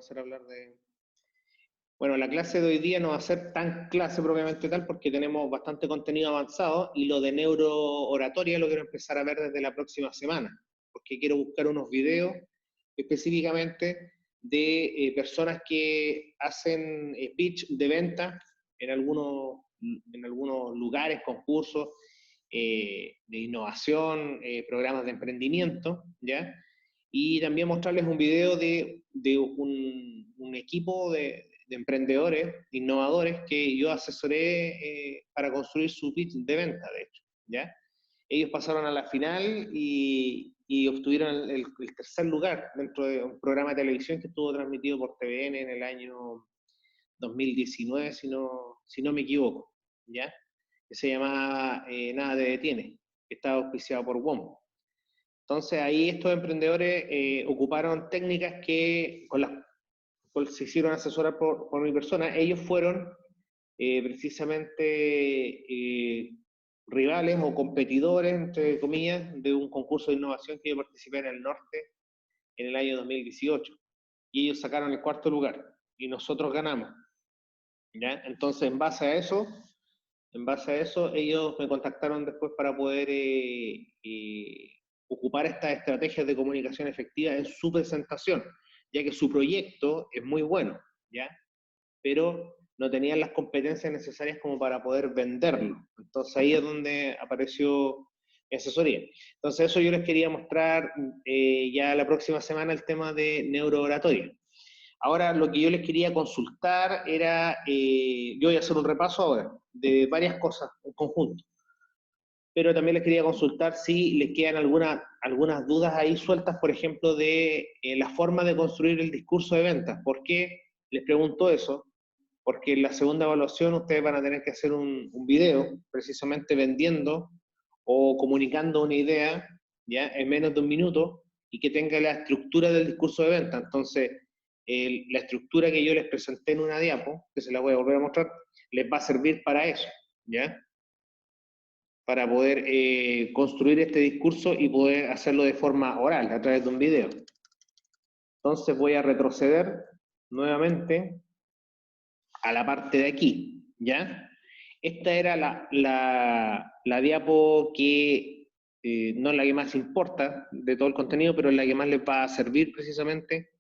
comenzar a hablar de... Bueno, la clase de hoy día no va a ser tan clase propiamente tal porque tenemos bastante contenido avanzado y lo de neurooratoria lo quiero empezar a ver desde la próxima semana, porque quiero buscar unos videos específicamente de personas que hacen pitch de venta en algunos lugares, concursos de innovación, programas de emprendimiento, ¿ya? Y también mostrarles un video de un equipo de emprendedores, innovadores, que yo asesoré para construir su pitch de venta, de hecho, ¿ya? Ellos pasaron a la final y obtuvieron el tercer lugar dentro de un programa de televisión que estuvo transmitido por TVN en el año 2019, si no me equivoco, ¿ya? Que se llamaba Nada te detiene, que estaba auspiciado por WOM. Entonces ahí estos emprendedores ocuparon técnicas que con las cuales se hicieron asesorar por mi persona. Ellos fueron precisamente rivales o competidores, entre comillas, de un concurso de innovación que yo participé en el norte en el año 2018. Y ellos sacaron el cuarto lugar y nosotros ganamos, ¿ya? Entonces, en base a eso, ellos me contactaron después para poder ocupar estas estrategias de comunicación efectiva en su presentación, ya que su proyecto es muy bueno, ¿ya? Pero no tenían las competencias necesarias como para poder venderlo. Entonces ahí es donde apareció mi asesoría. Entonces eso yo les quería mostrar ya la próxima semana el tema de neurooratoria. Ahora lo que yo les quería consultar era, yo voy a hacer un repaso ahora de varias cosas en conjunto, pero también les quería consultar si les quedan algunas dudas ahí sueltas, por ejemplo, de la forma de construir el discurso de ventas. ¿Por qué les pregunto eso? Porque en la segunda evaluación ustedes van a tener que hacer un video precisamente vendiendo o comunicando una idea, ¿ya? En menos de un minuto y que tenga la estructura del discurso de venta. Entonces, la estructura que yo les presenté en una diapo, que se la voy a volver a mostrar, les va a servir para eso, ¿ya? Para poder construir este discurso y poder hacerlo de forma oral, a través de un video. Entonces voy a retroceder nuevamente a la parte de aquí, ¿ya? Esta era la diapo que no es la que más importa de todo el contenido, pero es la que más les va a servir precisamente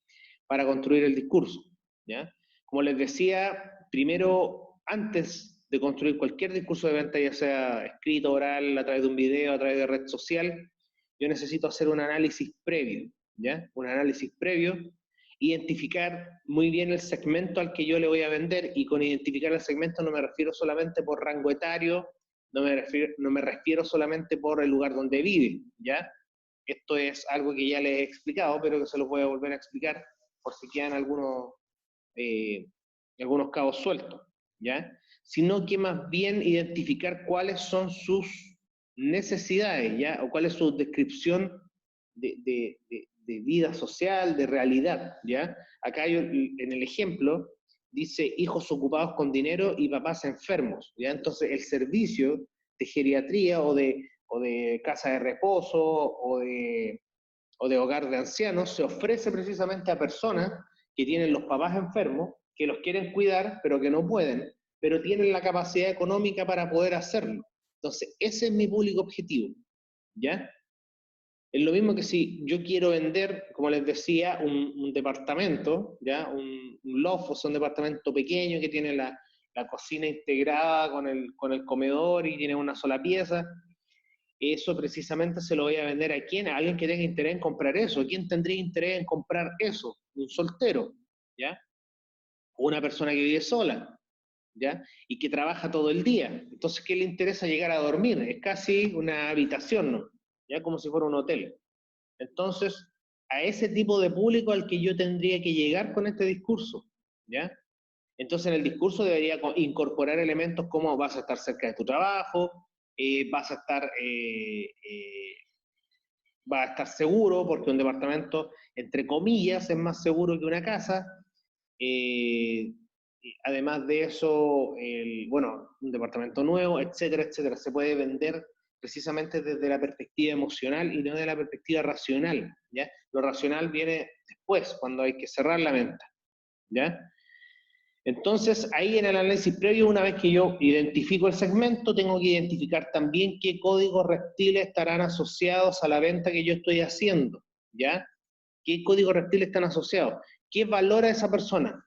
para construir el discurso, ¿ya? Como les decía, primero, antes de construir cualquier discurso de venta, ya sea escrito, oral, a través de un video, a través de red social, yo necesito hacer un análisis previo, ¿ya? Un análisis previo, identificar muy bien el segmento al que yo le voy a vender, y con identificar el segmento no me refiero solamente por rango etario, no me refiero solamente por el lugar donde vive, ¿ya? Esto es algo que ya les he explicado, pero que se los voy a volver a explicar por si quedan algunos cabos sueltos, ¿ya? Sino que más bien identificar cuáles son sus necesidades, ¿ya? O cuál es su descripción de vida social, de realidad, ¿ya? Acá yo, en el ejemplo dice hijos ocupados con dinero y papás enfermos, ¿ya? Entonces el servicio de geriatría o de casa de reposo o de hogar de ancianos se ofrece precisamente a personas que tienen los papás enfermos, que los quieren cuidar, pero que no pueden, pero tienen la capacidad económica para poder hacerlo. Entonces, ese es mi público objetivo, ¿ya? Es lo mismo que si yo quiero vender, como les decía, un departamento, ¿ya? Un loft, o sea, un departamento pequeño que tiene la cocina integrada con el comedor y tiene una sola pieza. Eso precisamente se lo voy a vender a quién, a alguien que tenga interés en comprar eso. ¿Quién tendría interés en comprar eso? Un soltero, ¿ya? O una persona que vive sola, ¿ya? Y que trabaja todo el día. Entonces, ¿qué le interesa llegar a dormir? Es casi una habitación, ¿no? ¿Ya? Como si fuera un hotel. Entonces, a ese tipo de público al que yo tendría que llegar con este discurso, ¿ya? Entonces, en el discurso debería incorporar elementos como vas a estar cerca de tu trabajo, vas a estar va a estar seguro, porque un departamento, entre comillas, es más seguro que una casa. Eh, Además de eso, bueno, un departamento nuevo, etcétera, etcétera. Se puede vender precisamente desde la perspectiva emocional y no de la perspectiva racional, ¿ya? Lo racional viene después, cuando hay que cerrar la venta, ¿ya? Entonces, ahí en el análisis previo, una vez que yo identifico el segmento, tengo que identificar también qué códigos reptiles estarán asociados a la venta que yo estoy haciendo, ¿ya? ¿Qué códigos reptiles están asociados? ¿Qué valora esa persona?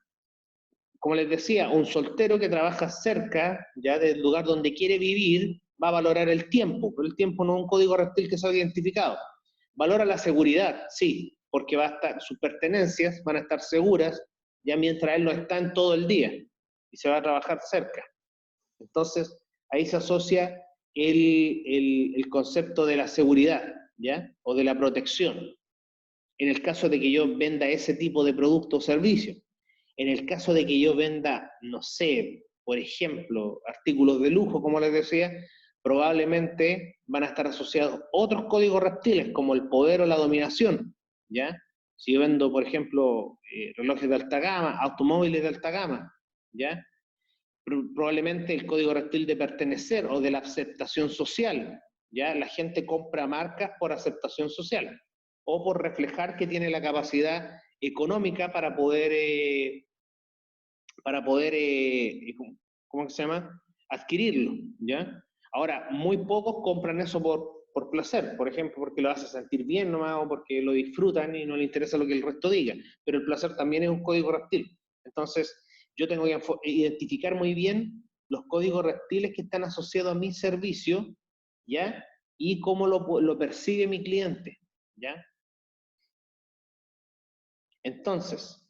Como les decía, un soltero que trabaja cerca, ya del lugar donde quiere vivir, va a valorar el tiempo, pero el tiempo no es un código reptil que sea identificado. Valora la seguridad, sí, porque va a estar, sus pertenencias van a estar seguras, ya mientras él no está en todo el día y se va a trabajar cerca. Entonces, ahí se asocia el concepto de la seguridad, ¿ya? O de la protección, en el caso de que yo venda ese tipo de producto o servicio. En el caso de que yo venda, no sé, por ejemplo, artículos de lujo, como les decía, probablemente van a estar asociados otros códigos reptiles, como el poder o la dominación, ¿ya? Si yo vendo, por ejemplo, relojes de alta gama, automóviles de alta gama, ¿ya? Probablemente el código reptil de pertenecer o de la aceptación social, ¿ya? La gente compra marcas por aceptación social o por reflejar que tiene la capacidad económica para poder ¿cómo se llama? Adquirirlo, ¿ya? Ahora, muy pocos compran eso por placer, por ejemplo, porque lo hace sentir bien nomás o porque lo disfrutan y no le interesa lo que el resto diga, pero el placer también es un código reptil. Entonces, yo tengo que identificar muy bien los códigos reptiles que están asociados a mi servicio, ¿ya? Y cómo lo percibe mi cliente, ¿ya? Entonces,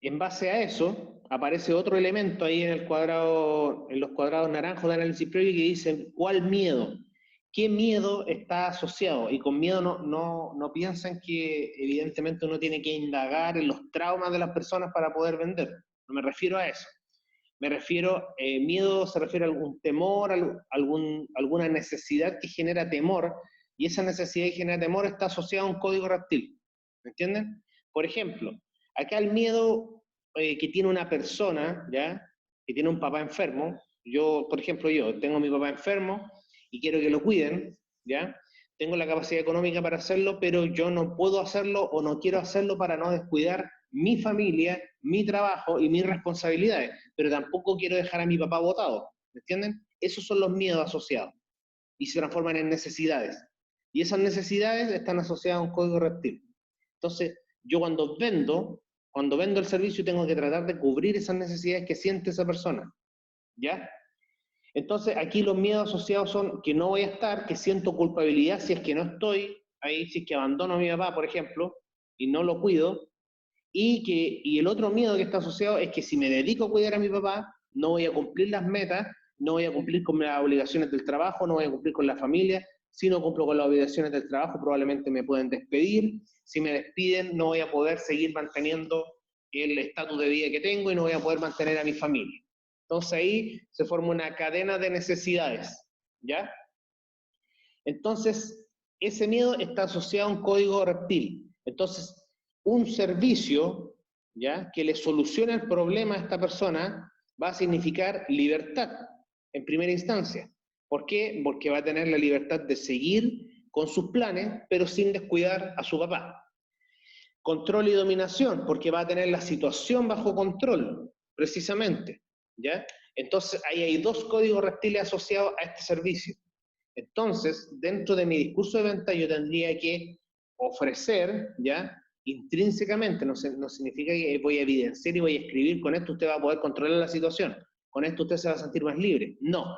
en base a eso, aparece otro elemento ahí en el cuadrado, en los cuadrados naranjos de análisis previo que dicen ¿cuál miedo? ¿Qué miedo está asociado? Y con miedo no piensan que evidentemente uno tiene que indagar en los traumas de las personas para poder vender. No me refiero a eso. Me refiero, miedo se refiere a algún temor, alguna necesidad que genera temor, y esa necesidad que genera temor está asociada a un código reptil. ¿Me entienden? Por ejemplo, acá el miedo que tiene una persona, ¿ya? Que tiene un papá enfermo, yo, por ejemplo, yo tengo a mi papá enfermo y quiero que lo cuiden, ¿ya? Tengo la capacidad económica para hacerlo, pero yo no puedo hacerlo o no quiero hacerlo para no descuidar mi familia, mi trabajo y mis responsabilidades, pero tampoco quiero dejar a mi papá botado, ¿me entienden? Esos son los miedos asociados y se transforman en necesidades. Y esas necesidades están asociadas a un código reptil. Entonces, yo cuando vendo el servicio, tengo que tratar de cubrir esas necesidades que siente esa persona, ¿ya? Entonces, aquí los miedos asociados son que no voy a estar, que siento culpabilidad si es que no estoy ahí, si es que abandono a mi papá, por ejemplo, y no lo cuido, y el otro miedo que está asociado es que si me dedico a cuidar a mi papá, no voy a cumplir las metas, no voy a cumplir con las obligaciones del trabajo, no voy a cumplir con la familia. Si no cumplo con las obligaciones del trabajo, probablemente me pueden despedir. Si me despiden, no voy a poder seguir manteniendo el estatus de vida que tengo y no voy a poder mantener a mi familia. Entonces ahí se forma una cadena de necesidades, ¿ya? Entonces, ese miedo está asociado a un código reptil. Entonces, un servicio, ¿ya? Que le solucione el problema a esta persona va a significar libertad en primera instancia. ¿Por qué? Porque va a tener la libertad de seguir con sus planes, pero sin descuidar a su papá. Control y dominación, porque va a tener la situación bajo control, precisamente, ¿ya? Entonces, ahí hay dos códigos reptiles asociados a este servicio. Entonces, dentro de mi discurso de venta, yo tendría que ofrecer, ¿ya? Intrínsecamente, no significa que voy a evidenciar y voy a escribir, con esto usted va a poder controlar la situación, con esto usted se va a sentir más libre. No.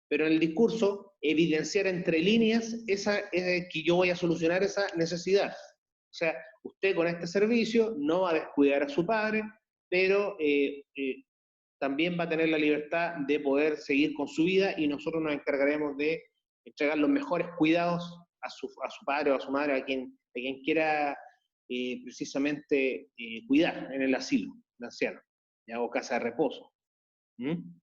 Pero en el discurso, evidenciar entre líneas que yo voy a solucionar esa necesidad. O sea, usted con este servicio no va a descuidar a su padre, pero también va a tener la libertad de poder seguir con su vida y nosotros nos encargaremos de entregar los mejores cuidados a su padre o a su madre, a quien quiera precisamente cuidar en el asilo de ancianos, ¿ya? O casa de reposo. ¿Mm?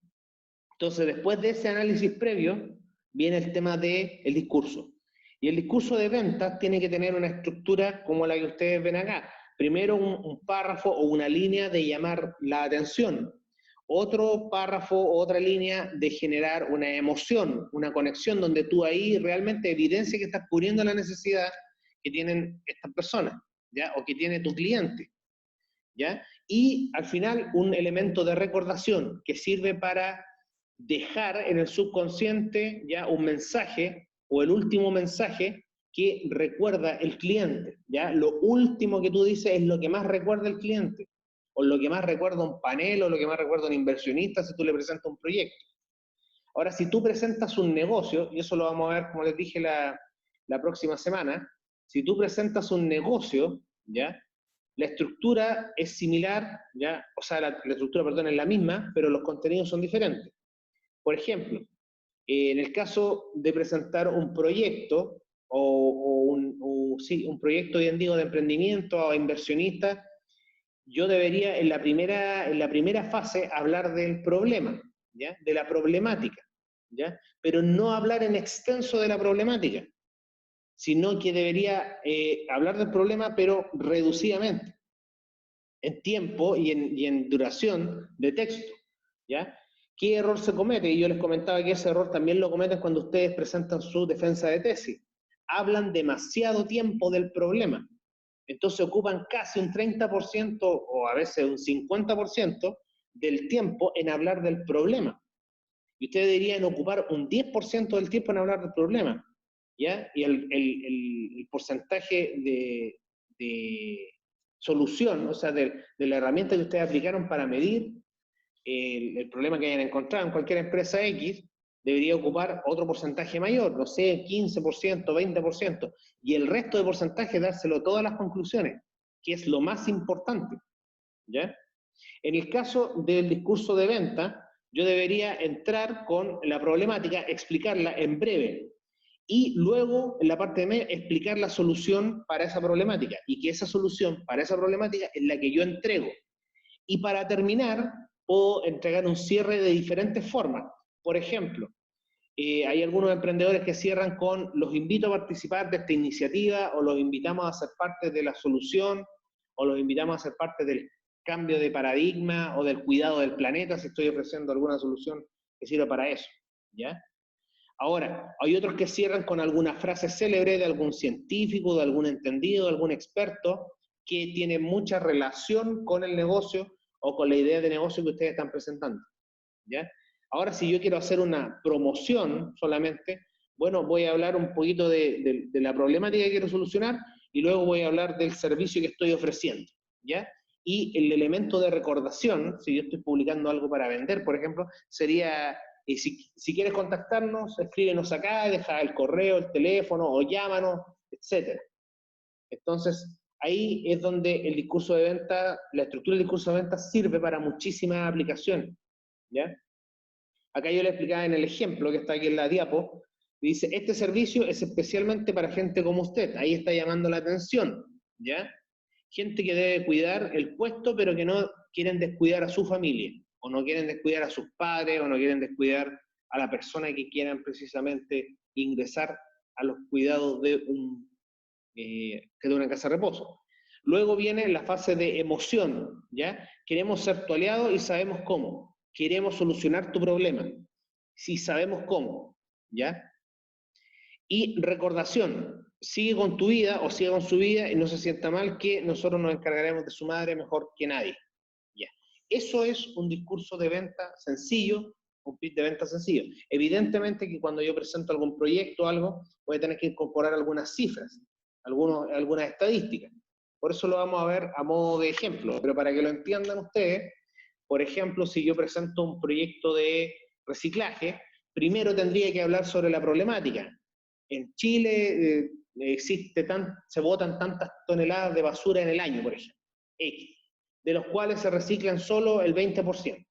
Entonces, después de ese análisis previo, viene el tema del discurso. Y el discurso de ventas tiene que tener una estructura como la que ustedes ven acá. Primero un párrafo o una línea de llamar la atención. Otro párrafo o otra línea de generar una emoción, una conexión donde tú ahí realmente evidencias que estás cubriendo la necesidad que tienen estas personas, ¿ya? O que tiene tu cliente. ¿ya? Y al final un elemento de recordación que sirve para dejar en el subconsciente ya un mensaje o el último mensaje que recuerda el cliente, ¿ya? Lo último que tú dices es lo que más recuerda el cliente, o lo que más recuerda un panel, o lo que más recuerda un inversionista si tú le presentas un proyecto. Ahora, si tú presentas un negocio, y eso lo vamos a ver, como les dije, la próxima semana, si tú presentas un negocio, ¿ya? La estructura es similar, ¿ya? O sea, la estructura, perdón, es la misma, pero los contenidos son diferentes. Por ejemplo, en el caso de presentar un proyecto, sí, un proyecto, bien digo, de emprendimiento a inversionistas, yo debería en la primera fase hablar del problema, ¿ya? De la problemática, ¿ya? Pero no hablar en extenso de la problemática, sino que debería hablar del problema, pero reducidamente, en tiempo y en duración de texto, ¿ya? ¿Qué error se comete? Y yo les comentaba que ese error también lo cometen cuando ustedes presentan su defensa de tesis. Hablan demasiado tiempo del problema. Entonces ocupan casi un 30% o a veces un 50% del tiempo en hablar del problema. Y ustedes deberían ocupar un 10% del tiempo en hablar del problema, ¿ya? Y el porcentaje de solución, o sea, de la herramienta que ustedes aplicaron para medir el problema que hayan encontrado en cualquier empresa X, debería ocupar otro porcentaje mayor, no sé, 15%, 20%, y el resto de porcentaje dárselo todas las conclusiones, que es lo más importante, ¿ya? En el caso del discurso de venta, yo debería entrar con la problemática, explicarla en breve, y luego en la parte de medio explicar la solución para esa problemática, y que esa solución para esa problemática es la que yo entrego. Y para terminar, puedo entregar un cierre de diferentes formas. Por ejemplo, hay algunos emprendedores que cierran con los invito a participar de esta iniciativa, o los invitamos a ser parte de la solución, o los invitamos a ser parte del cambio de paradigma o del cuidado del planeta, si estoy ofreciendo alguna solución que sirva para eso, ¿ya? Ahora, hay otros que cierran con alguna frase célebre de algún científico, de algún entendido, de algún experto, que tiene mucha relación con el negocio o con la idea de negocio que ustedes están presentando, ¿ya? Ahora, si yo quiero hacer una promoción solamente, bueno, voy a hablar un poquito de la problemática que quiero solucionar y luego voy a hablar del servicio que estoy ofreciendo, ¿ya? Y el elemento de recordación, si yo estoy publicando algo para vender, por ejemplo, sería, si quieres contactarnos, escríbenos acá, deja el correo, el teléfono, o llámanos, etc. Entonces, ahí es donde el discurso de venta, la estructura del discurso de venta sirve para muchísimas aplicaciones, ¿ya? Acá yo le explicaba en el ejemplo que está aquí en la diapo, y dice, este servicio es especialmente para gente como usted, ahí está llamando la atención, ¿ya? Gente que debe cuidar el puesto, pero que no quieren descuidar a su familia, o no quieren descuidar a sus padres, o no quieren descuidar a la persona que quieran precisamente ingresar a los cuidados de una casa de reposo. Luego viene la fase de emoción, ¿ya? Queremos ser tu aliado y sabemos cómo. Queremos solucionar tu problema, si sabemos cómo, ¿ya? Y recordación, sigue con tu vida o sigue con su vida y no se sienta mal que nosotros nos encargaremos de su madre mejor que nadie, ¿ya? Eso es un discurso de venta sencillo, un pitch de venta sencillo. Evidentemente que cuando yo presento algún proyecto o algo, voy a tener que incorporar algunas cifras, algunas estadísticas. Por eso lo vamos a ver a modo de ejemplo, pero para que lo entiendan ustedes, por ejemplo, si yo presento un proyecto de reciclaje, primero tendría que hablar sobre la problemática. En Chile se botan tantas toneladas de basura en el año, por ejemplo, X, de los cuales se reciclan solo el 20%.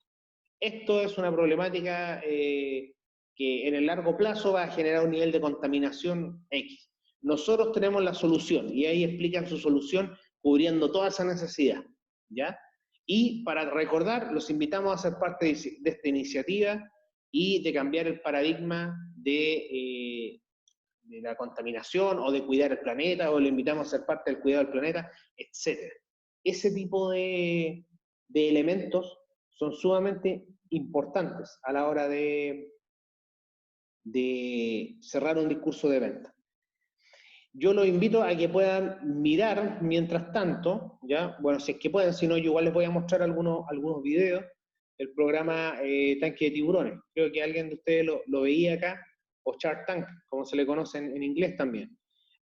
Esto es una problemática que en el largo plazo va a generar un nivel de contaminación X. Nosotros tenemos la solución, y ahí explican su solución cubriendo toda esa necesidad, ¿ya? Y para recordar, los invitamos a ser parte de esta iniciativa y de cambiar el paradigma de la contaminación o de cuidar el planeta, o le invitamos a ser parte del cuidado del planeta, etc. Ese tipo de elementos son sumamente importantes a la hora de cerrar un discurso de venta. Yo los invito a que puedan mirar mientras tanto, ¿ya? Bueno, si es que pueden, si no, yo igual les voy a mostrar algunos videos del programa Tanque de Tiburones. Creo que alguien de ustedes lo veía acá, o Shark Tank, como se le conoce en inglés también.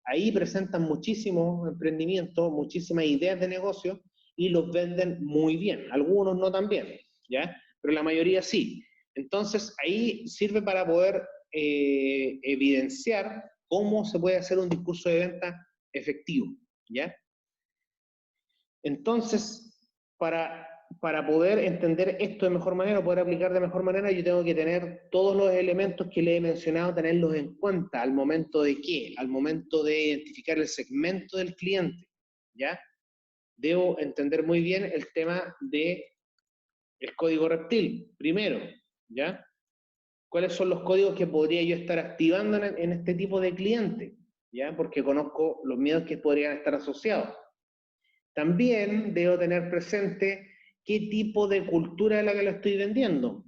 Ahí presentan muchísimos emprendimientos, muchísimas ideas de negocio y los venden muy bien. Algunos no tan bien, ¿ya? Pero la mayoría sí. Entonces, ahí sirve para poder evidenciar cómo se puede hacer un discurso de venta efectivo, ¿ya? Entonces, para poder entender esto de mejor manera, poder aplicar de mejor manera, yo tengo que tener todos los elementos que le he mencionado, tenerlos en cuenta al momento de qué, al momento de identificar el segmento del cliente, ¿ya? Debo entender muy bien el tema de el código reptil, primero, ¿ya? ¿Cuáles son los códigos que podría yo estar activando en este tipo de cliente? ¿Ya? Porque conozco los miedos que podrían estar asociados. También debo tener presente qué tipo de cultura es la que lo estoy vendiendo.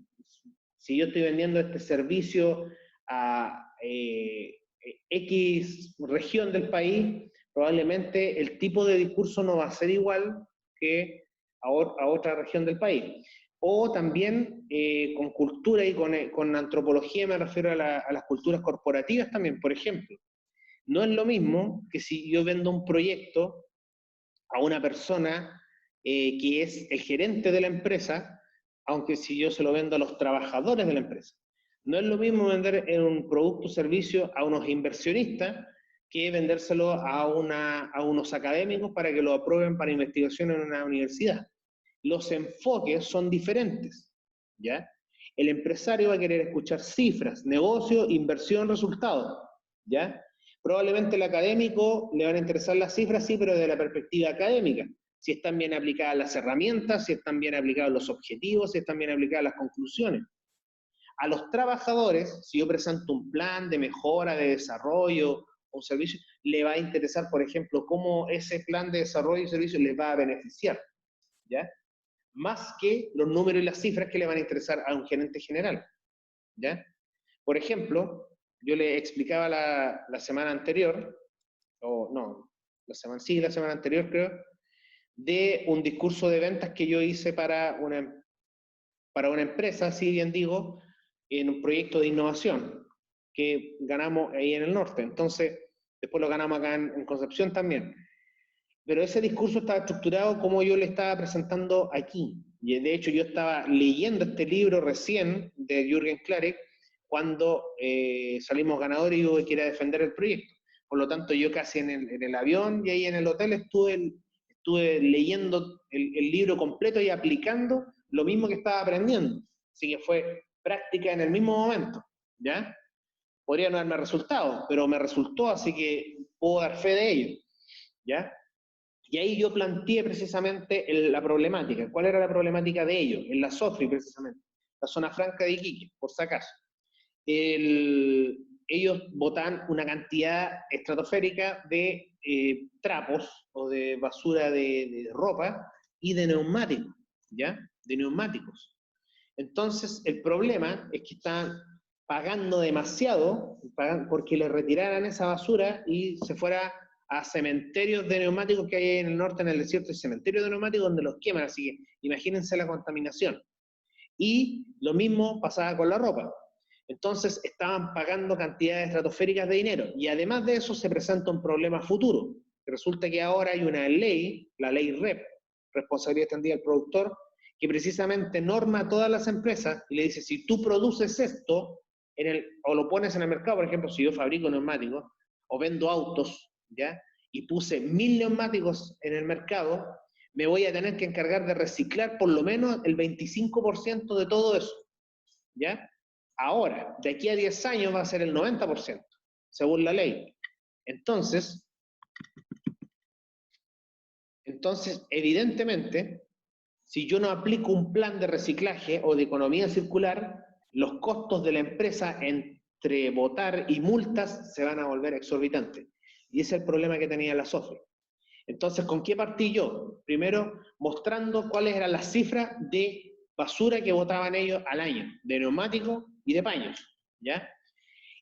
Si yo estoy vendiendo este servicio a X región del país, probablemente el tipo de discurso no va a ser igual que a otra región del país. O también con cultura y con antropología me refiero a las culturas corporativas también. Por ejemplo, no es lo mismo que si yo vendo un proyecto a una persona que es el gerente de la empresa, aunque si yo se lo vendo a los trabajadores de la empresa. No es lo mismo vender un producto o servicio a unos inversionistas que vendérselo a unos académicos para que lo aprueben para investigación en una universidad. Los enfoques son diferentes, ¿ya? El empresario va a querer escuchar cifras, negocio, inversión, resultados, ¿ya? Probablemente el académico le van a interesar las cifras, sí, pero desde la perspectiva académica. Si están bien aplicadas las herramientas, si están bien aplicados los objetivos, si están bien aplicadas las conclusiones. A los trabajadores, si yo presento un plan de mejora, de desarrollo, un servicio, le va a interesar, por ejemplo, cómo ese plan de desarrollo y servicio les va a beneficiar, ¿ya? Más que los números y las cifras que le van a interesar a un gerente general, ¿ya? Por ejemplo, yo le explicaba la semana anterior, o no, la semana anterior creo, de un discurso de ventas que yo hice para una empresa, si bien digo, en un proyecto de innovación que ganamos ahí en el norte. Entonces, después lo ganamos acá en Concepción también. Pero ese discurso estaba estructurado como yo le estaba presentando aquí. Y de hecho yo estaba leyendo este libro recién de Jürgen Klarek cuando salimos ganadores y hubo que ir a defender el proyecto. Por lo tanto, yo casi en el avión y ahí en el hotel estuve leyendo el libro completo y aplicando lo mismo que estaba aprendiendo. Así que fue práctica en el mismo momento, ¿ya? Podría no darme resultado, pero me resultó, así que puedo dar fe de ello, ¿ya? Y ahí yo planteé precisamente la problemática. ¿Cuál era la problemática de ellos? En la SOFRI, precisamente, la zona franca de Iquique, por si acaso. Ellos botan una cantidad estratosférica de trapos o de basura de ropa y de neumáticos, ¿ya? De neumáticos. Entonces, el problema es que están pagando demasiado porque le retiraran esa basura y se fuera a cementerios de neumáticos que hay en el norte, en el desierto, hay cementerios de neumáticos donde los queman, así que imagínense la contaminación. Y lo mismo pasaba con la ropa. Entonces estaban pagando cantidades estratosféricas de dinero y además de eso se presenta un problema futuro. Resulta que ahora hay una ley, la ley REP, responsabilidad extendida del productor, que precisamente norma a todas las empresas y le dice, si tú produces esto o lo pones en el mercado, por ejemplo, si yo fabrico neumáticos o vendo autos, ¿ya? Y puse 1000 neumáticos en el mercado, me voy a tener que encargar de reciclar por lo menos el 25% de todo eso, ¿ya? Ahora, de aquí a 10 años va a ser el 90%, según la ley. Entonces, evidentemente, si yo no aplico un plan de reciclaje o de economía circular, los costos de la empresa entre botar y multas se van a volver exorbitantes. Y ese es el problema que tenía la SOFRI. Entonces, ¿con qué partí yo? Primero, mostrando cuáles eran las cifras de basura que botaban ellos al año, de neumáticos y de paños, ¿ya?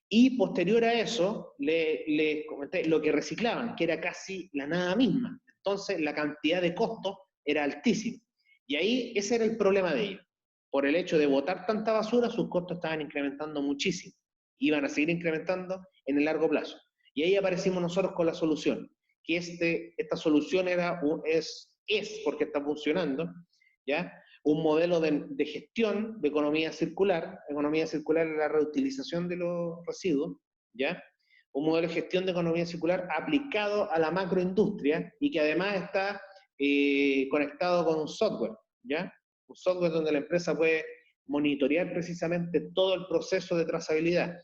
Y posterior a eso, le comenté lo que reciclaban, que era casi la nada misma. Entonces, la cantidad de costos era altísima. Y ahí, ese era el problema de ellos. Por el hecho de botar tanta basura, sus costos estaban incrementando muchísimo. Iban a seguir incrementando en el largo plazo. Y ahí aparecimos nosotros con la solución, que esta solución es porque está funcionando, ¿ya? Un modelo de gestión de economía circular. Economía circular es la reutilización de los residuos, ¿ya? Un modelo de gestión de economía circular aplicado a la macroindustria y que además está conectado con un software, ¿ya? Un software donde la empresa puede monitorear precisamente todo el proceso de trazabilidad.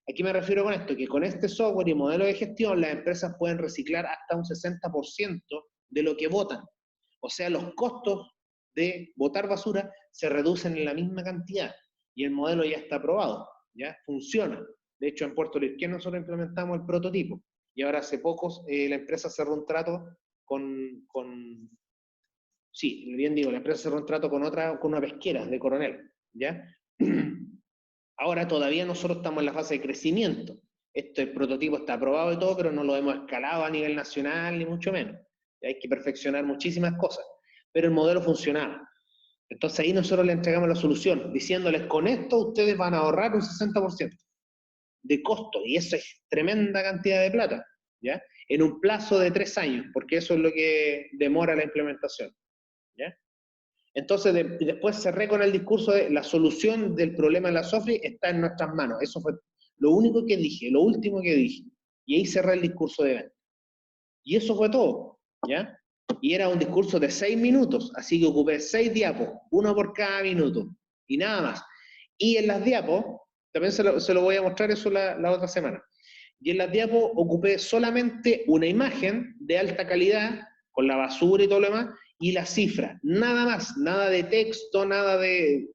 ¿A qué me refiero con esto? Que con este software y modelo de gestión las empresas pueden reciclar hasta un 60% de lo que botan. O sea, los costos de botar basura se reducen en la misma cantidad y el modelo ya está aprobado, ya funciona. De hecho, en Puerto Rico nosotros implementamos el prototipo y ahora hace poco la empresa cerró un trato sí, bien digo, la empresa cerró un trato con una pesquera de Coronel, ¿ya? Ahora todavía nosotros estamos en la fase de crecimiento. El prototipo está aprobado y todo, pero no lo hemos escalado a nivel nacional, ni mucho menos. Hay que perfeccionar muchísimas cosas, pero el modelo funcionaba. Entonces ahí nosotros le entregamos la solución, diciéndoles, con esto ustedes van a ahorrar un 60% de costo, y eso es tremenda cantidad de plata, ¿ya? En un plazo de 3 años, porque eso es lo que demora la implementación, ¿ya? Entonces, después cerré con el discurso de la solución del problema de la SOFRI está en nuestras manos. Eso fue lo único que dije, lo último que dije. Y ahí cerré el discurso de venta. Y eso fue todo, ¿ya? Y era un discurso de 6 minutos, así que ocupé 6 diapos, uno por cada minuto, y nada más. Y en las diapos, también se lo voy a mostrar eso la otra semana, y en las diapos ocupé solamente una imagen de alta calidad, con la basura y todo lo demás, y la cifra, nada más, nada de texto, nada de...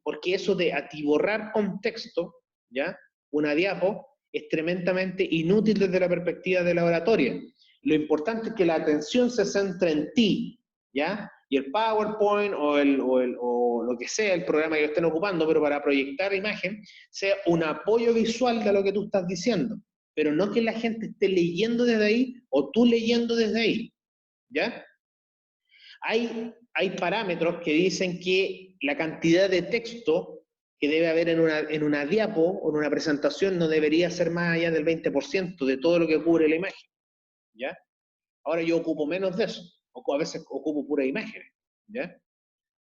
Porque eso de atiborrar con texto, ¿ya? Una diapo, es tremendamente inútil desde la perspectiva de la oratoria. Lo importante es que la atención se centre en ti, ¿ya? Y el PowerPoint o lo que sea, el programa que estén ocupando, pero para proyectar imagen, sea un apoyo visual de lo que tú estás diciendo, pero no que la gente esté leyendo desde ahí o tú leyendo desde ahí, ¿ya? Hay parámetros que dicen que la cantidad de texto que debe haber en una diapo o en una presentación no debería ser más allá del 20% de todo lo que cubre la imagen, ¿ya? Ahora yo ocupo menos de eso, o a veces ocupo puras imágenes, ¿ya?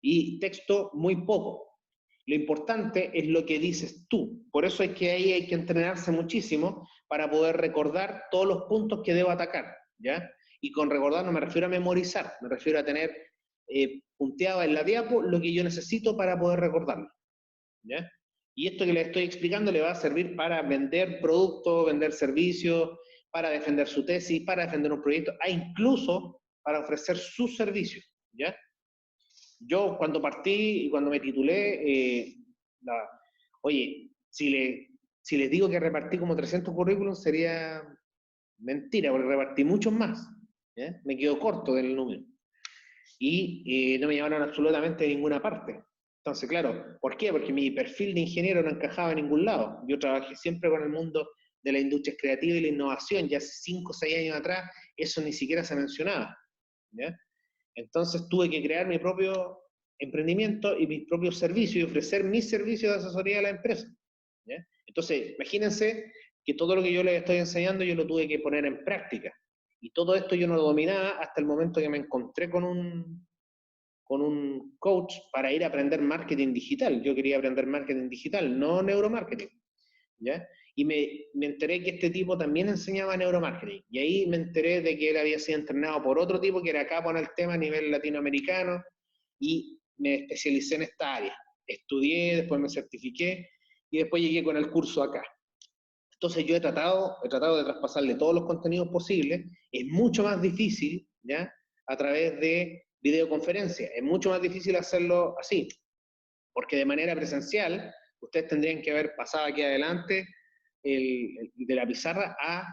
Y texto muy poco. Lo importante es lo que dices tú. Por eso es que ahí hay que entrenarse muchísimo para poder recordar todos los puntos que debo atacar, ¿ya? Y con recordar no me refiero a memorizar, me refiero a tener punteado en la diapo lo que yo necesito para poder recordarlo, ¿ya? Y esto que le estoy explicando le va a servir para vender productos, vender servicios, para defender su tesis, para defender un proyecto, e incluso para ofrecer sus servicios, ¿ya? Yo cuando partí y cuando me titulé, oye, si les digo que repartí como 300 currículums sería mentira, porque repartí muchos más, ¿ya? Me quedo corto del número. Y no me llevaron absolutamente a ninguna parte. Entonces, claro, ¿por qué? Porque mi perfil de ingeniero no encajaba en ningún lado. Yo trabajé siempre con el mundo de la industria creativa y la innovación, ya hace 5 o 6 años atrás eso ni siquiera se mencionaba, ¿ya? Entonces tuve que crear mi propio emprendimiento y mis propios servicios y ofrecer mis servicios de asesoría a la empresa, ¿ya? Entonces, imagínense que todo lo que yo les estoy enseñando yo lo tuve que poner en práctica. Y todo esto yo no lo dominaba hasta el momento que me encontré con un coach para ir a aprender marketing digital. Yo quería aprender marketing digital, no neuromarketing, ¿ya? Y me enteré que este tipo también enseñaba neuromarketing. Y ahí me enteré de que él había sido entrenado por otro tipo que era capo en el tema a nivel latinoamericano y me especialicé en esta área. Estudié, después me certifiqué y después llegué con el curso acá. Entonces yo he tratado de traspasarle todos los contenidos posibles. Es mucho más difícil, ¿ya? A través de videoconferencia. Es mucho más difícil hacerlo así, porque de manera presencial ustedes tendrían que haber pasado aquí adelante de la pizarra a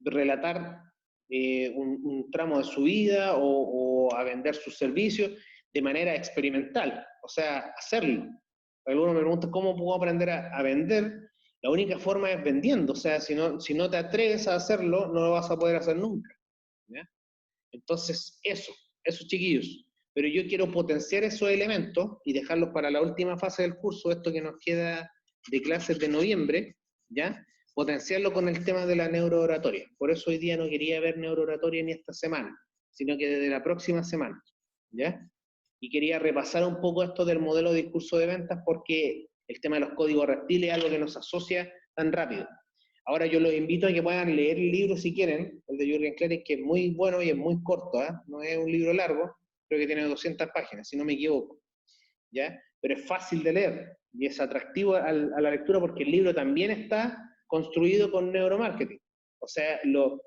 relatar un tramo de su vida o a vender sus servicios de manera experimental, o sea, hacerlo. Algunos me preguntan cómo puedo aprender a vender. La única forma es vendiendo, o sea, si no te atreves a hacerlo, no lo vas a poder hacer nunca. ¿Ya? Entonces, eso chiquillos. Pero yo quiero potenciar esos elementos y dejarlos para la última fase del curso, esto que nos queda de clases de noviembre, ¿ya? Potenciarlo con el tema de la neurooratoria. Por eso hoy día no quería ver neurooratoria ni esta semana, sino que desde la próxima semana, ¿ya? Y quería repasar un poco esto del modelo de discurso de ventas porque el tema de los códigos reptiles es algo que nos asocia tan rápido. Ahora yo los invito a que puedan leer el libro si quieren, el de Jürgen Klerik, que es muy bueno y es muy corto, ¿eh? No es un libro largo, creo que tiene 200 páginas, si no me equivoco, ¿ya? Pero es fácil de leer y es atractivo a la lectura porque el libro también está construido con neuromarketing. O sea,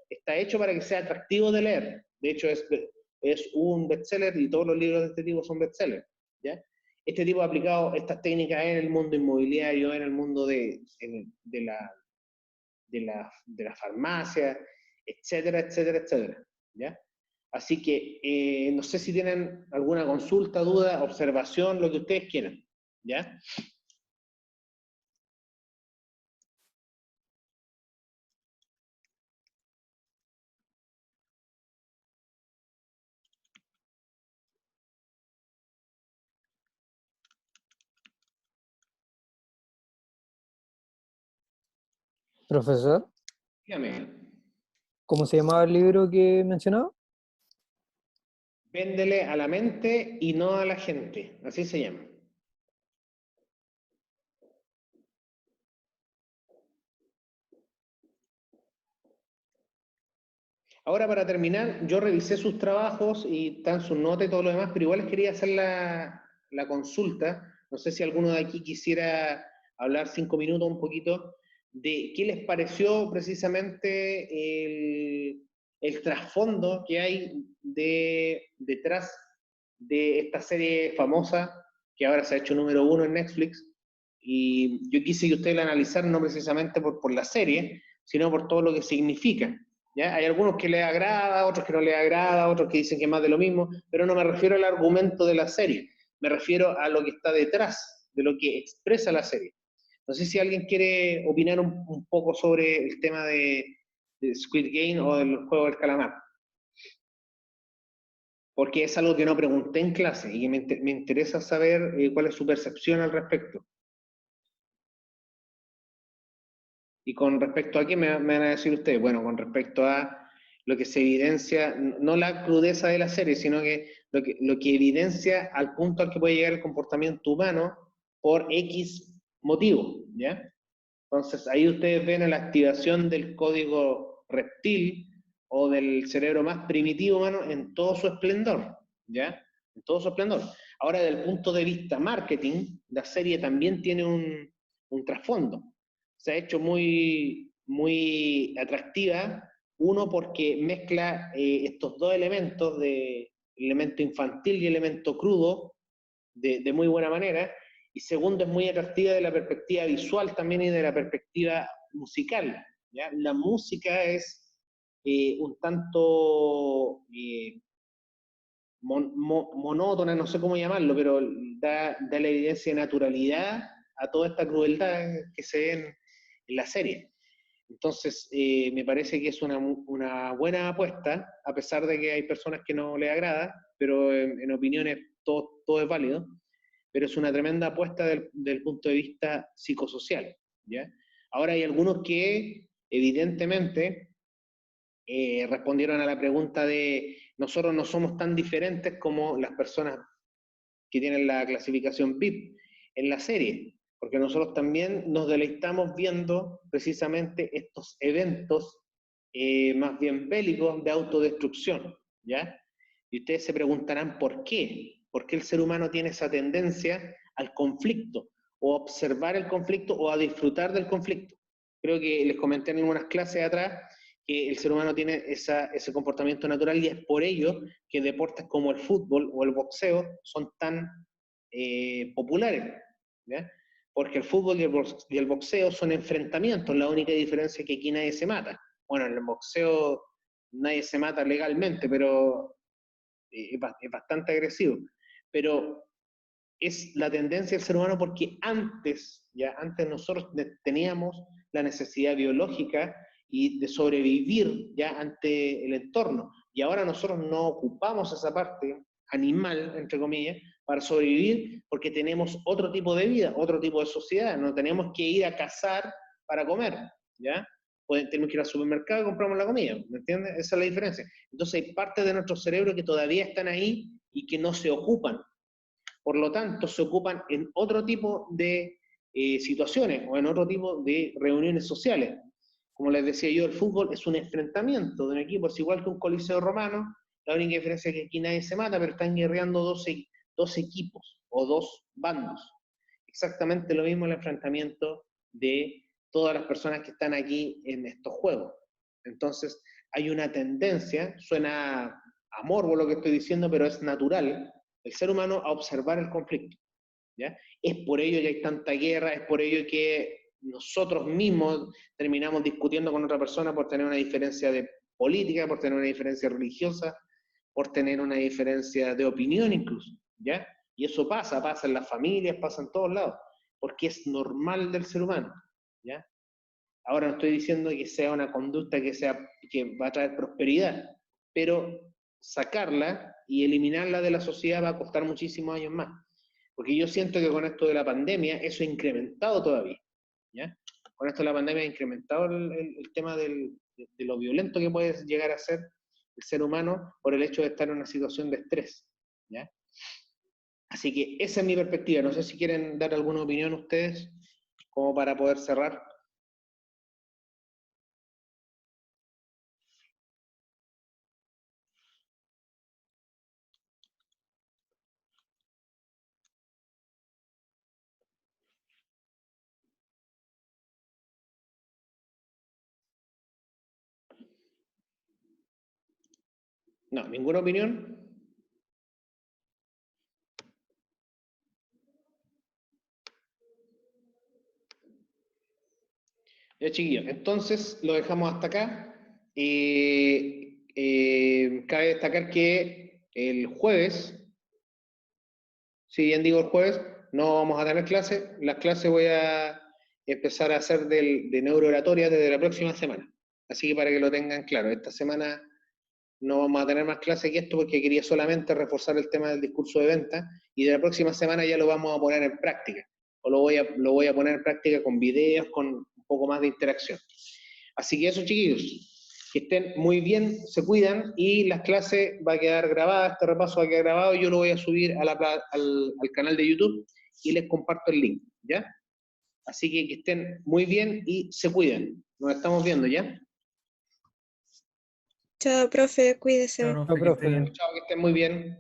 está hecho para que sea atractivo de leer. De hecho, es un bestseller y todos los libros de este tipo son bestsellers, ¿ya? Este tipo ha aplicado estas técnicas en el mundo inmobiliario, en el mundo de la farmacia, etcétera, etcétera, etcétera, ¿ya? Así que no sé si tienen alguna consulta, duda, observación, lo que ustedes quieran, ¿ya? Profesor, Dígame. ¿cómo se llamaba el libro que mencionaba? Véndele a la mente y no a la gente, así se llama. Ahora, para terminar, yo revisé sus trabajos y están sus notas y todo lo demás, pero igual les quería hacer la consulta. No sé si alguno de aquí quisiera hablar 5 minutos un poquito de qué les pareció precisamente el trasfondo que hay detrás de esta serie famosa que ahora se ha hecho número 1 en Netflix. Y yo quise que ustedes la analizaran no precisamente por la serie, sino por todo lo que significa. ¿Ya? Hay algunos que les agrada, otros que no les agrada, otros que dicen que es más de lo mismo, pero no me refiero al argumento de la serie, me refiero a lo que está detrás de lo que expresa la serie. No sé si alguien quiere opinar un poco sobre el tema de Squid Game o del juego del calamar, porque es algo que no pregunté en clase y que me interesa saber cuál es su percepción al respecto. ¿Y con respecto a qué me van a decir ustedes? Bueno, con respecto a lo que se evidencia, no la crudeza de la serie, sino que lo que evidencia al punto al que puede llegar el comportamiento humano por X motivo, ¿ya? Entonces, ahí ustedes ven la activación del código reptil o del cerebro más primitivo humano en todo su esplendor, ¿ya? En todo su esplendor. Ahora, desde el punto de vista marketing, la serie también tiene un trasfondo. Se ha hecho muy, muy atractiva, uno porque mezcla estos dos elementos, de elemento infantil y elemento crudo, de muy buena manera, y segundo es muy atractiva de la perspectiva visual también y de la perspectiva musical, ¿ya? La música es un tanto monótona, no sé cómo llamarlo, pero da la evidencia de naturalidad a toda esta crueldad que se ve en la serie. Entonces, me parece que es una buena apuesta, a pesar de que hay personas que no les agrada, pero en opiniones todo es válido, pero es una tremenda apuesta del punto de vista psicosocial, ¿ya? Ahora hay algunos que evidentemente respondieron a la pregunta de nosotros no somos tan diferentes como las personas que tienen la clasificación VIP en la serie, porque nosotros también nos deleitamos viendo precisamente estos eventos más bien bélicos de autodestrucción, ¿ya? Y ustedes se preguntarán por qué el ser humano tiene esa tendencia al conflicto, o a observar el conflicto, o a disfrutar del conflicto. Creo que les comenté en algunas clases atrás que el ser humano tiene ese comportamiento natural y es por ello que deportes como el fútbol o el boxeo son tan populares, ¿ya? Porque el fútbol y el boxeo son enfrentamientos, la única diferencia es que aquí nadie se mata. Bueno, en el boxeo nadie se mata legalmente, pero es bastante agresivo. Pero es la tendencia del ser humano porque antes nosotros teníamos la necesidad biológica y de sobrevivir ya ante el entorno. Y ahora nosotros no ocupamos esa parte animal, entre comillas, para sobrevivir porque tenemos otro tipo de vida, otro tipo de sociedad. No tenemos que ir a cazar para comer, ¿ya? Tenemos que ir al supermercado y compramos la comida, ¿me entiendes? Esa es la diferencia. Entonces hay partes de nuestro cerebro que todavía están ahí y que no se ocupan. Por lo tanto, se ocupan en otro tipo de situaciones o en otro tipo de reuniones sociales. Como les decía yo, el fútbol es un enfrentamiento de un equipo, es igual que un coliseo romano, la única diferencia es que aquí nadie se mata, pero están guerreando dos equipos o dos bandos. Exactamente lo mismo el enfrentamiento de todas las personas que están aquí en estos juegos. Entonces, hay una tendencia, suena a morbo lo que estoy diciendo, pero es natural, el ser humano a observar el conflicto, ¿ya? Es por ello que hay tanta guerra, es por ello que nosotros mismos terminamos discutiendo con otra persona por tener una diferencia de política, por tener una diferencia religiosa, por tener una diferencia de opinión incluso, ¿ya? Y eso pasa en las familias, pasa en todos lados, porque es normal del ser humano, ¿ya? Ahora no estoy diciendo que sea una conducta que va a traer prosperidad, pero sacarla y eliminarla de la sociedad va a costar muchísimos años más. Porque yo siento que con esto de la pandemia eso ha incrementado todavía, ¿ya? Con esto de la pandemia ha incrementado el tema de lo violento que puede llegar a ser el ser humano por el hecho de estar en una situación de estrés, ¿ya? Así que esa es mi perspectiva. No sé si quieren dar alguna opinión ustedes, como para poder cerrar. No, ninguna opinión. Ya, chiquillos, entonces lo dejamos hasta acá. Cabe destacar que el jueves, si bien digo el jueves, no vamos a tener clases. Las clases voy a empezar a hacer de neurooratoria desde la próxima semana. Así que para que lo tengan claro, esta semana no vamos a tener más clases que esto porque quería solamente reforzar el tema del discurso de venta y de la próxima semana ya lo vamos a poner en práctica. O lo voy a poner en práctica con videos, con un poco más de interacción. Así que eso, chiquillos, que estén muy bien, se cuidan y las clases va a quedar grabadas, este repaso va a quedar grabado, yo lo voy a subir al canal de YouTube y les comparto el link, ¿ya? Así que estén muy bien y se cuiden. Nos estamos viendo, ¿ya? Chao, profe, cuídese. Chao, profe. Chao, que estén muy bien.